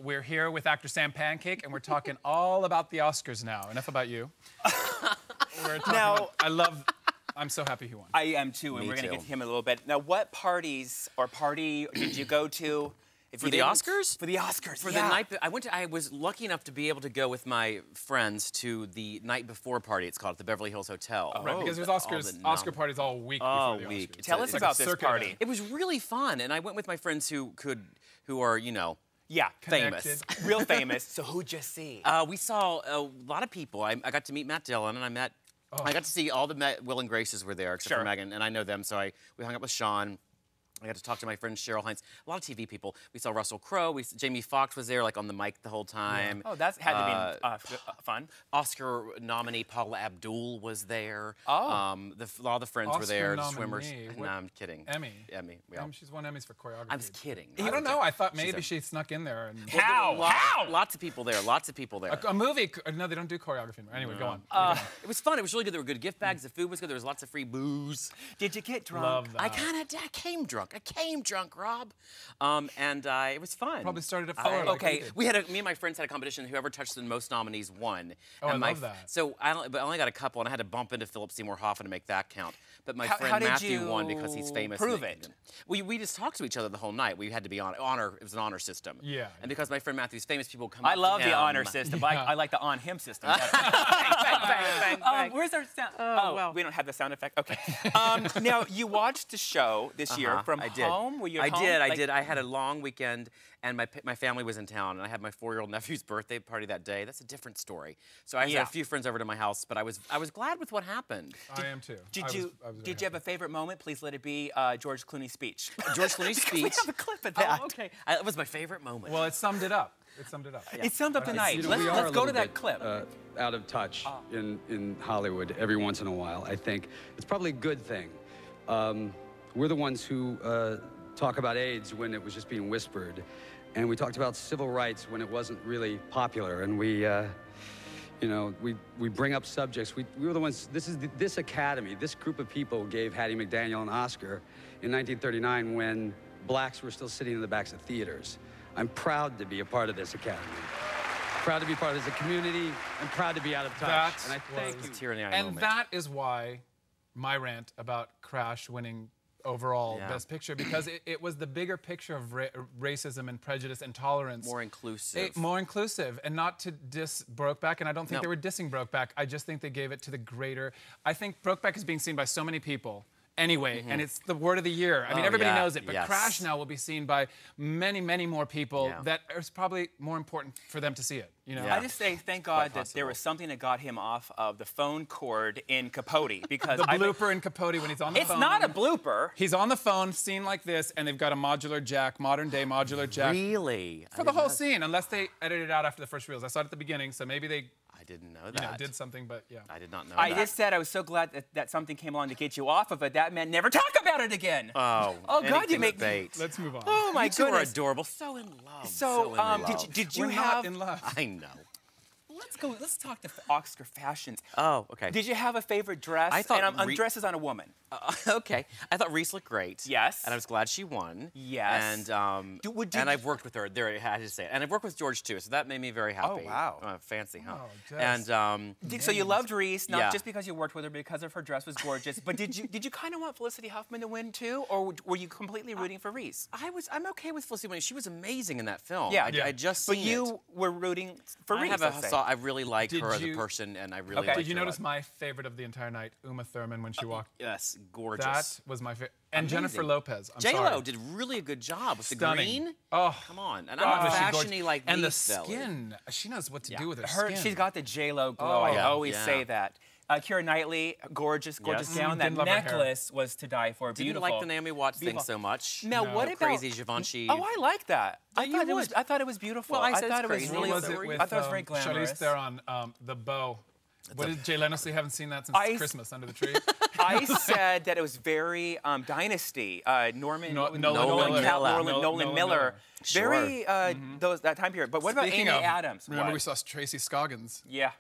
We're here with actor Sam Pancake, and we're talking all about the Oscars now. Enough about you. We're talking I'm so happy he won. I am too, and we're going to get to him in a little bit. Now, what party did you go to? For the Oscars? For the Oscars, For the night, I was lucky enough to be able to go with my friends to the night before party, it's called, at the Beverly Hills Hotel. Right, because there's Oscar parties all week before the Oscars. Tell us about this party. It was really fun, and I went with my friends who are, you know, famous. Real famous. So who'd you see? We saw a lot of people. I got to meet Matt Dillon, and I got to see all the Will and Graces were there, except for Megan, and I know them, so we hung up with Sean. I got to talk to my friend Cheryl Hines. A lot of TV people. We saw Russell Crowe. Jamie Foxx was there, like on the mic the whole time. Yeah. Oh, that had to be fun. Oscar nominee Paula Abdul was there. Oh. A lot of the friends Oscar were there. Nominee. Swimmers. No, I'm kidding. Emmy. Yeah. She's won Emmys for choreography. I was kidding. I don't know. I thought maybe she snuck in there. And How? Lots of people there. Lots of people there. A movie? No, they don't do choreography anymore. Anyway, go on. It was fun. It was really good. There were good gift bags. The food was good. There was lots of free booze. Did you get drunk? Love that. I came drunk. Rob. It was fun. Probably started at 4. Okay, me and my friends had a competition. Whoever touched the most nominees won. Oh, I love that. So I only got a couple, and I had to bump into Philip Seymour Hoffman to make that count. But my friend Matthew won because he's famous. Prove it. We just talked to each other the whole night. We had to be on honor. It was an honor system. Yeah. And because my friend Matthew's famous, people come. I love the honor system. But I like the on him system. Bang, bang. Where's our sound? Well. We don't have the sound effect. Okay. Now you watched the show this year from home. Were you at home? I did. I had a long weekend, and my family was in town, and I had my 4-year-old nephew's birthday party that day. That's a different story. So I had a few friends over to my house, but I was glad with what happened. I am too. Did you have a favorite moment? Please let it be George Clooney's speech. George Clooney's speech. We have a clip of that. Oh, okay. It was my favorite moment. Well, it summed it up. It summed it up. Yeah. It summed up the night. You know, let's go to that clip. Out of touch in Hollywood every once in a while. I think it's probably a good thing. We're the ones who talk about AIDS when it was just being whispered, and we talked about civil rights when it wasn't really popular, and we bring up subjects. We were the ones. This Academy, this group of people gave Hattie McDaniel an Oscar in 1939 when blacks were still sitting in the backs of theaters. I'm proud to be a part of this Academy. Proud to be part of this community. I'm proud to be out of touch. And I thank you. And that is why my rant about Crash winning overall Best Picture, because it was the bigger picture of racism and prejudice and tolerance. More inclusive. More inclusive, and not to diss Brokeback, and I don't think they were dissing Brokeback. I just think they gave it to the greater. I think Brokeback is being seen by so many people anyway, and it's the word of the year. I mean, everybody knows it, but Crash now will be seen by many, many more people that is probably more important for them to see it. You know? I just say thank God that there was something that got him off of the phone cord in Capote, because the blooper in Capote when he's on the phone. It's not a blooper. He's on the phone, scene like this, and they've got a modular jack, modern day modular jack. Really? For the whole scene, unless they edited it out after the first reels. I saw it at the beginning, so maybe they. I didn't know that. Did something, but yeah. I did not know that. I just said I was so glad that something came along to get you off of it. That meant never talk about it again. Oh God, you make me. Let's move on. Oh my goodness. You two are adorable. So in love. So, did you We're have? Not in love. I know. Let's go. Let's talk to Oscar fashions. Oh, okay. Did you have a favorite dress? I thought and dresses on a woman. Okay. I thought Reese looked great. Yes. And I was glad she won. Yes. And and I've worked with her. There, I had to say it. And I've worked with George too, so that made me very happy. Oh wow. Fancy, huh? Oh, and so you loved Reese, not just because you worked with her, because of her dress was gorgeous. But did you kind of want Felicity Huffman to win too, or were you completely rooting for Reese? I'm okay with Felicity winning. She was amazing in that film. Yeah. I just seen But you were rooting for Reese. I really like her as a person, and I really like Did you notice my favorite of the entire night, Uma Thurman, when she walked? Yes, gorgeous. That was my favorite. And Jennifer Lopez. J-Lo did really a good job with the green. Oh, come on. And I'm not fashiony like and Reese, the skin. She knows what to do with her skin. She's got the J-Lo glow. I always say that. Keira Knightley, gorgeous gown. That necklace was to die for. Beautiful. Didn't like the Naomi Watts thing so much. Now, what about crazy Givenchy? Oh, I like that. I thought it was beautiful. Well, I thought it was really. I thought it was very glamorous. Charlize Theron, the bow. What did Jay Leno say? Haven't seen that since Christmas under the tree. I said that it was very Dynasty. Nolan Miller. Sure. Very that time period. But what about Amy Adams? Remember we saw Tracy Scoggins. Yeah.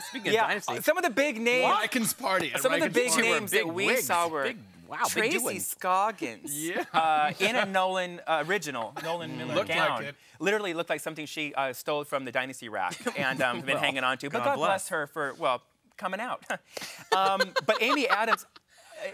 Speaking of Dynasty. Some of the big names. Riken's party. Some of the big names that we saw were Wow, Tracy Scoggins. Yeah. In a Nolan original, Nolan Miller Looked gown. like it. Literally looked like something she stole from the Dynasty rack and been hanging on to. But God bless her for, well, coming out. But Amy Adams...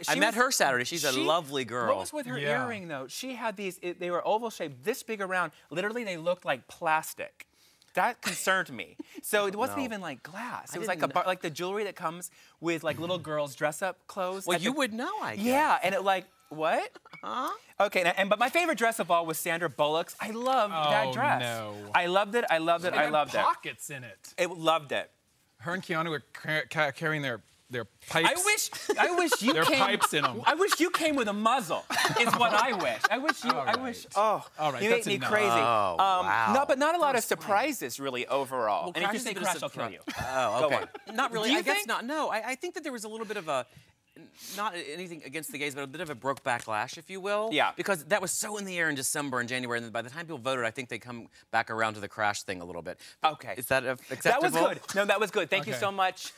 I met her Saturday. She's a lovely girl. What was with her earring, though? She had these, they were oval shaped, this big around. Literally, they looked like plastic. That concerned me. So it wasn't even like glass. It was like like the jewelry that comes with like little girls' dress-up clothes. Well, you would know, I guess. Yeah, and it like, what? Huh? Okay, but my favorite dress of all was Sandra Bullock's. I loved that dress. No. I loved it. I loved it. I loved it. Pockets in it. I loved it. Her and Keanu were carrying their pipes. I wish you their came. pipes in them. I wish you came with a muzzle. Is what I wish. I wish you. I wish. Oh, all right, you that's made me enough. crazy. Oh, wow. No, but not a lot of surprises really overall. Well, and if you Crash say is a bit Crash, of I'll kill you. Oh, okay. Not really. Do you I guess think? not. No, I think that there was a little bit of a, not anything against the gays, but a bit of a broke backlash, if you will. Yeah. Because that was so in the air in December and January, and then by the time people voted, I think they come back around to the Crash thing a little bit. Okay. Is that acceptable? That was good. No, that was good. Thank you Okay. so much.